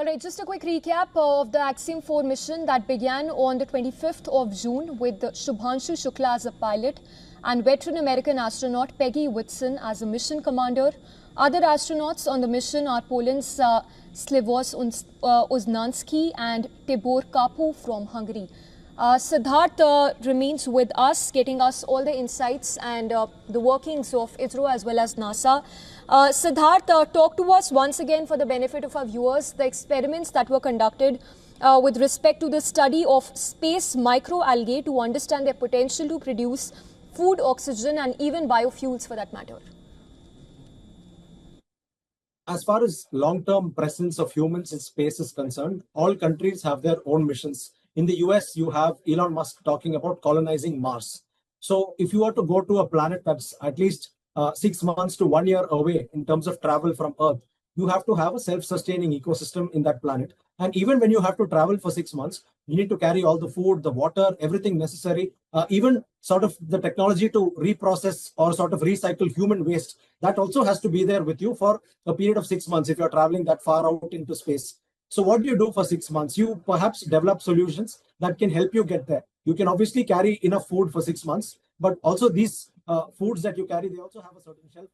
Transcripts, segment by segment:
Alright, just a quick recap of the Axiom-4 mission that began on the 25th of June with Shubhanshu Shukla as a pilot and veteran American astronaut Peggy Whitson as a mission commander. Other astronauts on the mission are Poland's Slavoj Uznański and Tibor Kapu from Hungary. Siddharth remains with us, getting us all the insights and the workings of ISRO as well as NASA. Siddharth, talk to us once again for the benefit of our viewers, the experiments that were conducted with respect to the study of space microalgae to understand their potential to produce food, oxygen and even biofuels for that matter. As far as long-term presence of humans in space is concerned, all countries have their own missions. In the US, you have Elon Musk talking about colonizing Mars. So if you were to go to a planet that's at least 6 months to 1 year away in terms of travel from Earth, you have to have a self-sustaining ecosystem in that planet. And even when you have to travel for 6 months, you need to carry all the food, the water, everything necessary, even sort of the technology to reprocess or sort of recycle human waste. That also has to be there with you for a period of 6 months if you're traveling that far out into space. So what do you do for 6 months? You perhaps develop solutions that can help you get there. You can obviously carry enough food for 6 months, but also these foods that you carry, they also have a certain shelf.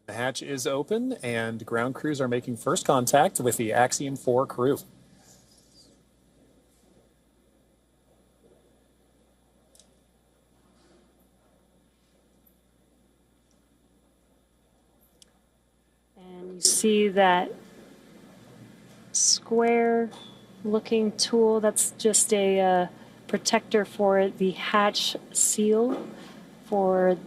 The hatch is open and ground crews are making first contact with the Axiom-4 crew. And you see that square looking tool, that's just a protector for the hatch seal for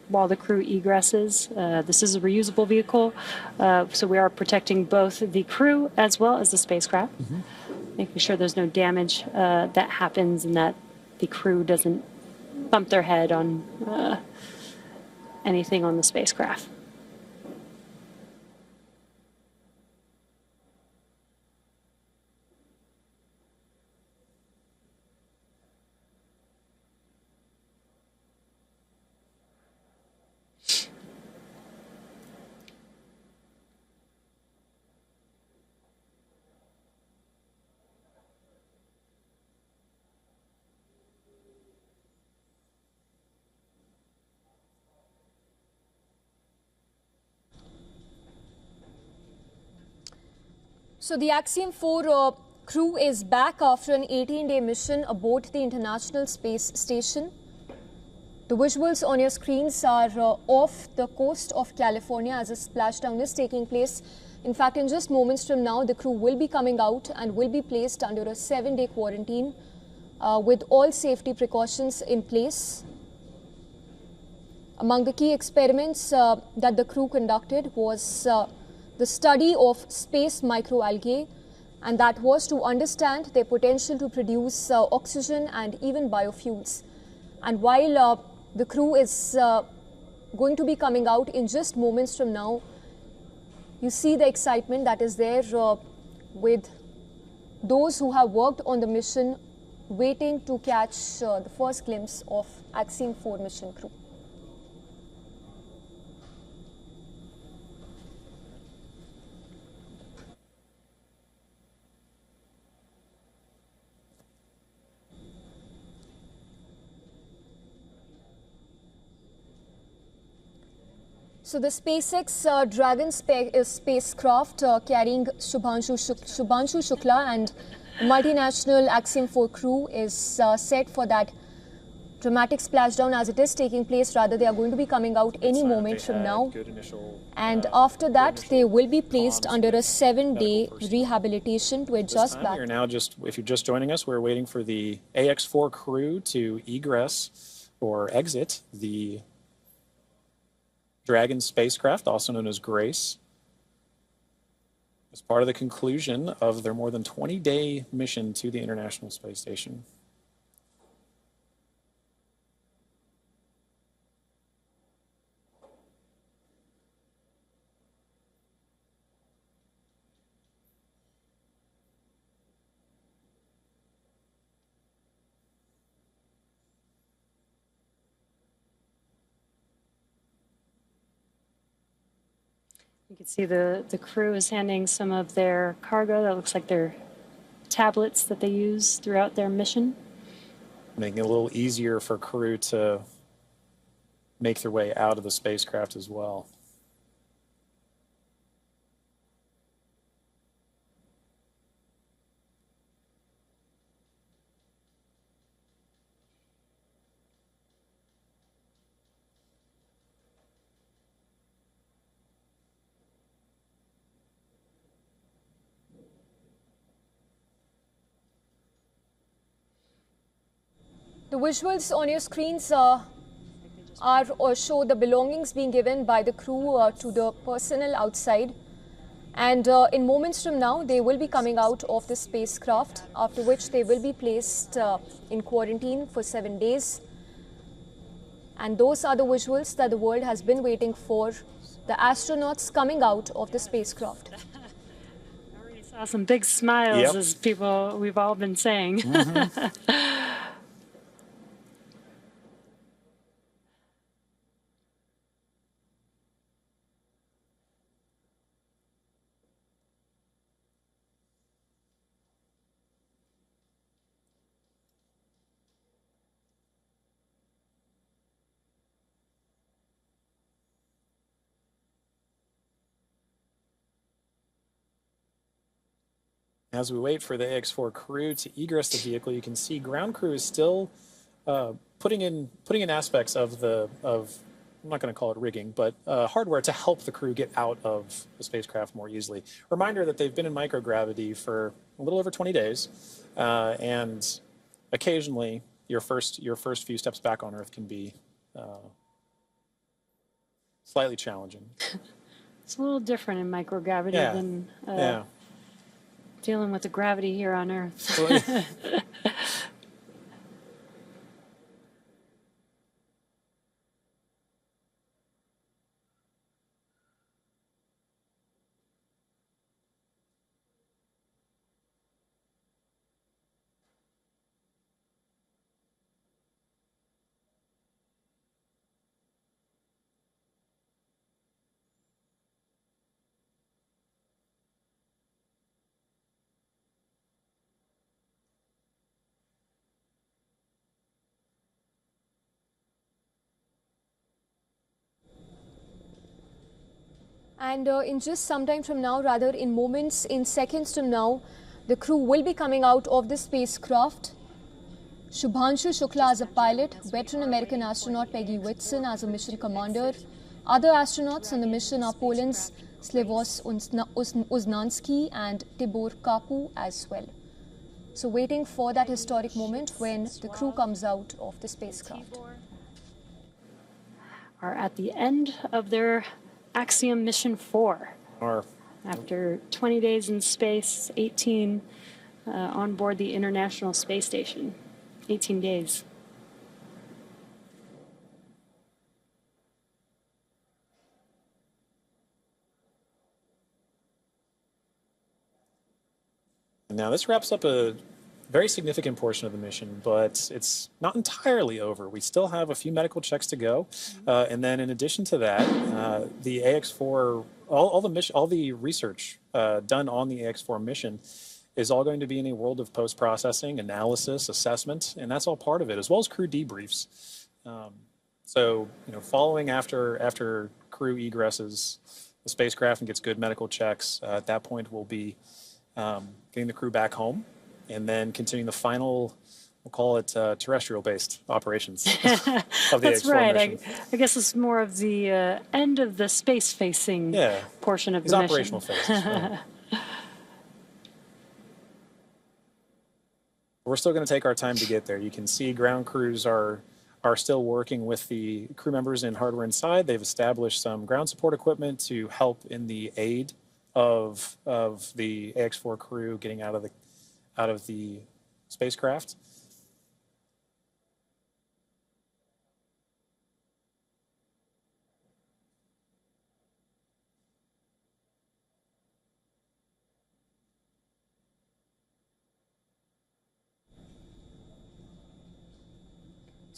while the crew egresses. This is a reusable vehicle, so we are protecting both the crew as well as the spacecraft, making sure there's no damage that happens and that the crew doesn't bump their head on anything on the spacecraft. So the Axiom-4 crew is back after an 18-day mission aboard the International Space Station. The visuals on your screens are off the coast of California as a splashdown is taking place. In fact, in just moments from now, the crew will be coming out and will be placed under a 7-day quarantine with all safety precautions in place. Among the key experiments that the crew conducted was the study of space microalgae, and that was to understand their potential to produce oxygen and even biofuels. And while the crew is going to be coming out in just moments from now, you see the excitement that is there with those who have worked on the mission waiting to catch the first glimpse of Axiom-4 mission crew. So the SpaceX Dragon spacecraft carrying Shubhanshu Shukla and multinational Axiom-4 crew is set for that dramatic splashdown as it is taking place. Rather, they are going to be coming out any moment from now. And after that, they will be placed under a 7-day rehabilitation to adjust back. We're now if you're just joining us, we're waiting for the AX-4 crew to egress or exit the Dragon spacecraft, also known as Grace, as part of the conclusion of their more than 20-day mission to the International Space Station. You can see the crew is handing some of their cargo. That looks like their tablets that they use throughout their mission. Making it a little easier for crew to make their way out of the spacecraft as well. The visuals on your screens are or show the belongings being given by the crew to the personnel outside. And in moments from now, they will be coming out of the spacecraft, after which they will be placed in quarantine for 7 days. And those are the visuals that the world has been waiting for, the astronauts coming out of the spacecraft. I already saw some big smiles as people, we've all been saying. As we wait for the AX-4 crew to egress the vehicle, you can see ground crew is still putting in aspects of I'm not going to call it rigging, but hardware to help the crew get out of the spacecraft more easily. Reminder that they've been in microgravity for a little over 20 days, and occasionally your first few steps back on Earth can be slightly challenging. It's a little different in microgravity than dealing with the gravity here on Earth. And in just some time from now, rather in moments, in seconds from now, the crew will be coming out of the spacecraft. Shubhanshu Shukla as a pilot, veteran American astronaut Peggy Whitson as a mission commander. Other astronauts on the mission are Poland's Sławomir Uznański and Tibor Kapu as well. So waiting for that historic moment when the crew comes out of the spacecraft. Are at the end of their Axiom Mission 4. After 20 days in space, 18 on board the International Space Station. 18 days. Now this wraps up a very significant portion of the mission, but it's not entirely over. We still have a few medical checks to go, and then in addition to that, the AX-4, all the research done on the AX-4 mission is all going to be in a world of post-processing, analysis, assessment, and that's all part of it, as well as crew debriefs. So, following after crew egresses the spacecraft and gets good medical checks, at that point we'll be getting the crew back home, and then continuing the final, we'll call it terrestrial-based operations of the That's AX-4 right. mission. I guess it's more of the end of the space-facing portion of the mission. Operational phases. Right. We're still going to take our time to get there. You can see ground crews are still working with the crew members and hardware inside. They've established some ground support equipment to help in the aid of the AX-4 crew getting out of the spacecraft.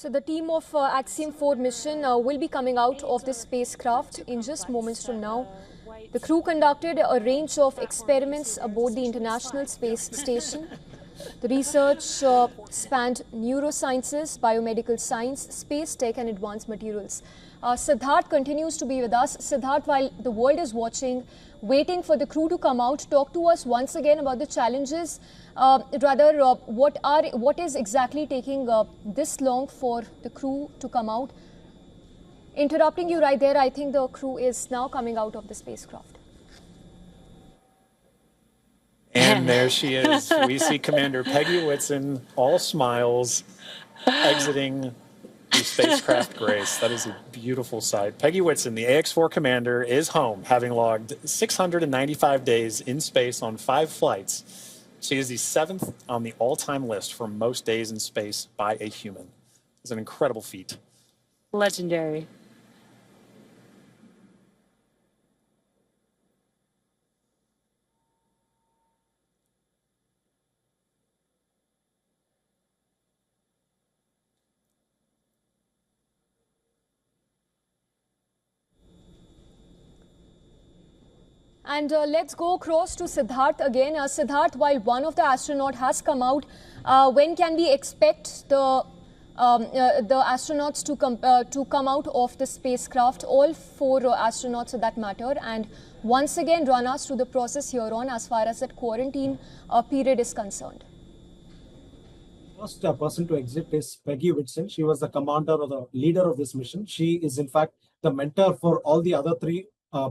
So the team of Axiom-4 mission will be coming out of the spacecraft in just moments from now. The crew conducted a range of experiments aboard the International Space Station. The research spanned neurosciences, biomedical science, space tech and advanced materials. Siddharth continues to be with us. Siddharth, while the world is watching, waiting for the crew to come out, talk to us once again about the challenges. What is exactly taking this long for the crew to come out? Interrupting you right there, I think the crew is now coming out of the spacecraft. And there she is. We see Commander Peggy Whitson, all smiles, exiting the spacecraft Grace. That is a beautiful sight. Peggy Whitson, the AX-4 commander, is home, having logged 695 days in space on 5 flights. She is the 7th on the all-time list for most days in space by a human. It's an incredible feat. Legendary. And let's go across to Siddharth again. Siddharth, while one of the astronauts has come out, when can we expect the astronauts to come out of the spacecraft? All 4 astronauts for that matter. And once again, run us through the process here on as far as that quarantine period is concerned. First person to exit is Peggy Whitson. She was the commander or the leader of this mission. She is in fact the mentor for all the other 3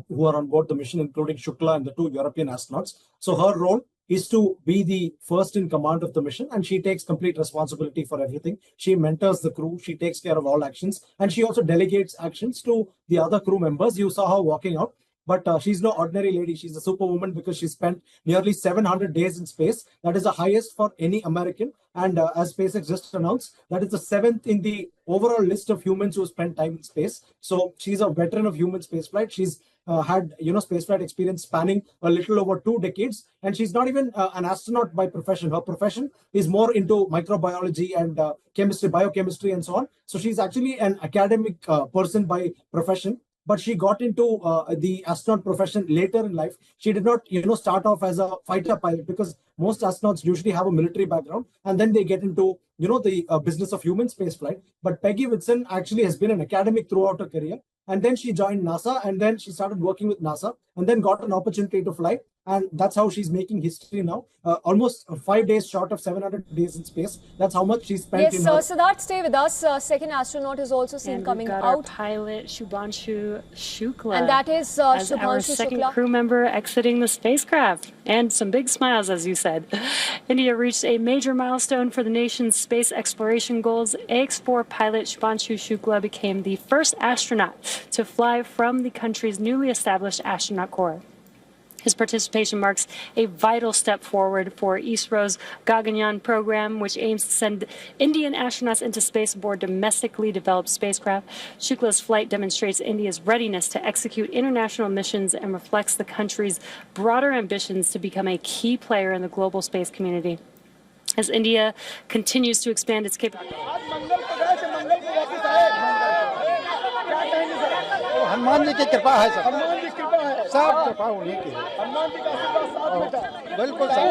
who are on board the mission, including Shukla and the 2 European astronauts. So her role is to be the first in command of the mission, and she takes complete responsibility for everything. She mentors the crew, she takes care of all actions, and she also delegates actions to the other crew members. You saw her walking out, but she's no ordinary lady. She's a superwoman because she spent nearly 700 days in space. That is the highest for any American. And as SpaceX just announced, that is the 7th in the overall list of humans who spent time in space. So she's a veteran of human spaceflight. She's had spaceflight experience spanning a little over 2 decades, and she's not even an astronaut by profession. Her profession is more into microbiology and chemistry, biochemistry, and so on. So she's actually an academic person by profession. But she got into the astronaut profession later in life. She did not, start off as a fighter pilot, because most astronauts usually have a military background and then they get into, the business of human spaceflight. But Peggy Whitson actually has been an academic throughout her career. And then she joined NASA, and then she started working with NASA, and then got an opportunity to fly. And that's how she's making history now. Almost 5 days short of 700 days in space. That's how much she spent in her... Yes, Siddharth, stay with us. Second astronaut is also seen and coming we've got out. Our pilot, Shubhanshu Shukla. And that is as Shubhanshu our second Shukla. crew member exiting the spacecraft. And some big smiles, as you said. India reached a major milestone for the nation's space exploration goals. AX-4 pilot Shubhanshu Shukla became the first astronaut to fly from the country's newly established astronaut corps. His participation marks a vital step forward for ISRO's Gaganyaan program, which aims to send Indian astronauts into space aboard domestically developed spacecraft. Shukla's flight demonstrates India's readiness to execute international missions and reflects the country's broader ambitions to become a key player in the global space community. As India continues to expand its capabilities. Hanuman ji की कृपा है sir, सब कृपा उन्हीं की है, बिल्कुल sir.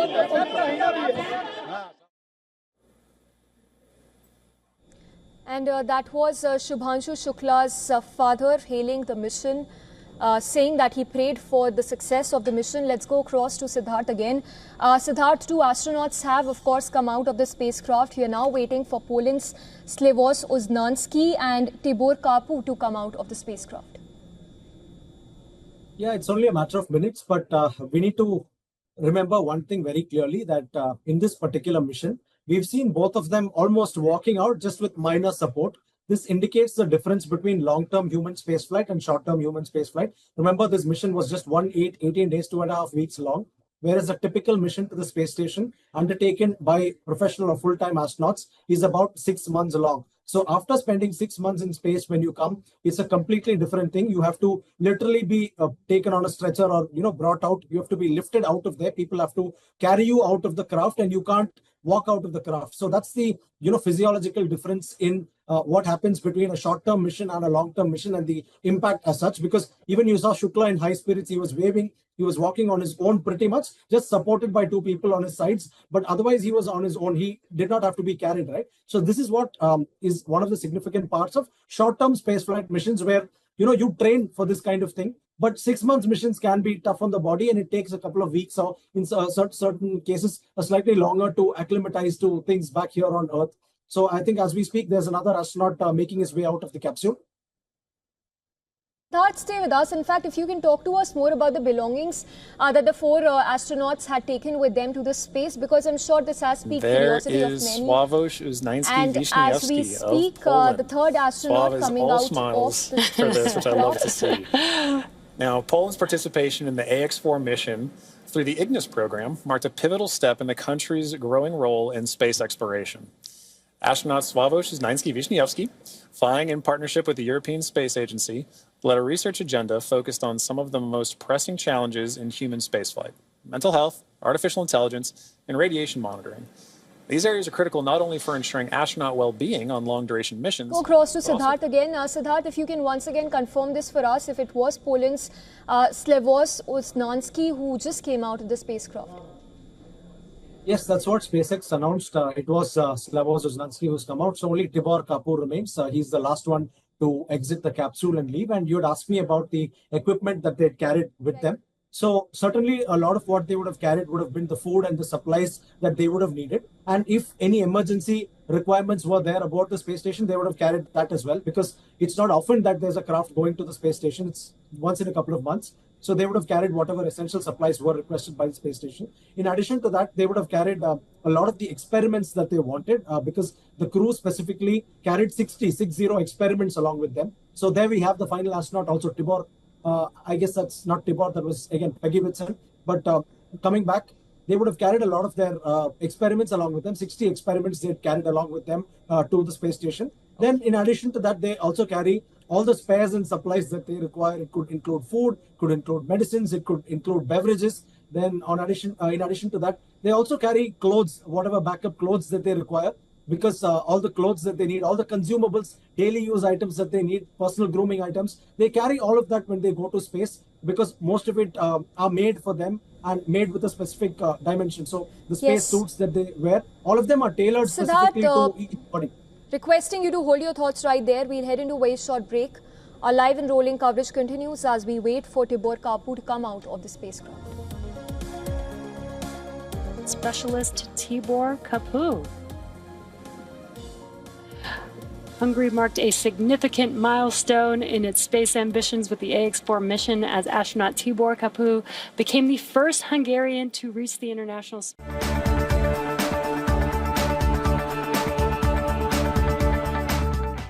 And that was Shubhanshu Shukla's father hailing the mission, saying that he prayed for the success of the mission. Let's go across to Siddharth again. Siddharth, 2 astronauts have, of course, come out of the spacecraft. We are now waiting for Poland's Sławomir Uznański and Tibor Karpu to come out of the spacecraft. Yeah, it's only a matter of minutes, but we need to remember one thing very clearly, that in this particular mission, we've seen both of them almost walking out just with minor support. This indicates the difference between long-term human spaceflight and short-term human spaceflight. Remember, this mission was just 18 days, 2.5 weeks long. whereas a typical mission to the space station undertaken by professional or full-time astronauts is about 6 months long. So after spending 6 months in space, when you come, it's a completely different thing. You have to literally be taken on a stretcher or, brought out. You have to be lifted out of there. People have to carry you out of the craft, and you can't walk out of the craft. So that's the, physiological difference in what happens between a short-term mission and a long-term mission, and the impact as such. Because even you saw Shukla in high spirits, he was waving, he was walking on his own pretty much, just supported by 2 people on his sides. But otherwise, he was on his own. He did not have to be carried, right? So this is what is one of the significant parts of short-term spaceflight missions, where, you train for this kind of thing. But 6 months missions can be tough on the body, and it takes a couple of weeks, or in certain cases, a slightly longer to acclimatize to things back here on Earth. So I think as we speak, there's another astronaut making his way out of the capsule. Siddharth, stay with us. In fact, if you can talk to us more about the belongings that the 4 astronauts had taken with them to the space, because I'm sure this has piqued curiosity of many. There is Uznański-Wiśniewski and as we speak, the 3rd astronaut coming out of the for this, which I love to see. Now, Poland's participation in the AX-4 mission through the Ignis program marked a pivotal step in the country's growing role in space exploration. Astronaut Sławomir Uznański-Wiśniewski, flying in partnership with the European Space Agency, led a research agenda focused on some of the most pressing challenges in human spaceflight: mental health, artificial intelligence, and radiation monitoring. These areas are critical not only for ensuring astronaut well-being on long-duration missions. Go across to Siddharth again. Siddharth, if you can once again confirm this for us, if it was Poland's Sławomir Uznański who just came out of the spacecraft. Yes, that's what SpaceX announced. It was Sławomir Uznański who's come out. So only Tibor Kapur remains. He's the last one to exit the capsule and leave. And you had asked me about the equipment that they'd carried with them. So certainly a lot of what they would have carried would have been the food and the supplies that they would have needed. And if any emergency requirements were there aboard the space station, they would have carried that as well, because it's not often that there's a craft going to the space station. It's once in a couple of months. So they would have carried whatever essential supplies were requested by the space station. In addition to that, they would have carried a lot of the experiments that they wanted, because the crew specifically carried 60 experiments along with them. So there we have the final astronaut, also Tibor. I guess that's not Tibor, that was again Peggy Whitson. But coming back, they would have carried a lot of their experiments along with them. 60 experiments they had carried along with them to the space station. Then in addition to that, they also carry all the spares and supplies that they require. It could include food, could include medicines, it could include beverages. Then in addition to that, they also carry clothes, whatever backup clothes that they require, because all the clothes that they need, all the consumables, daily use items that they need, personal grooming items, they carry all of that when they go to space, because most of it are made for them and made with a specific dimension. So the space suits that they wear, all of them are tailored specifically to each body. Requesting you to hold your thoughts right there. We'll head into a very short break. Our live and rolling coverage continues as we wait for Tibor Kapur to come out of the spacecraft. Specialist Tibor Kapur. Hungary marked a significant milestone in its space ambitions with the AX-4 mission, as astronaut Tibor Kapur became the first Hungarian to reach the International Space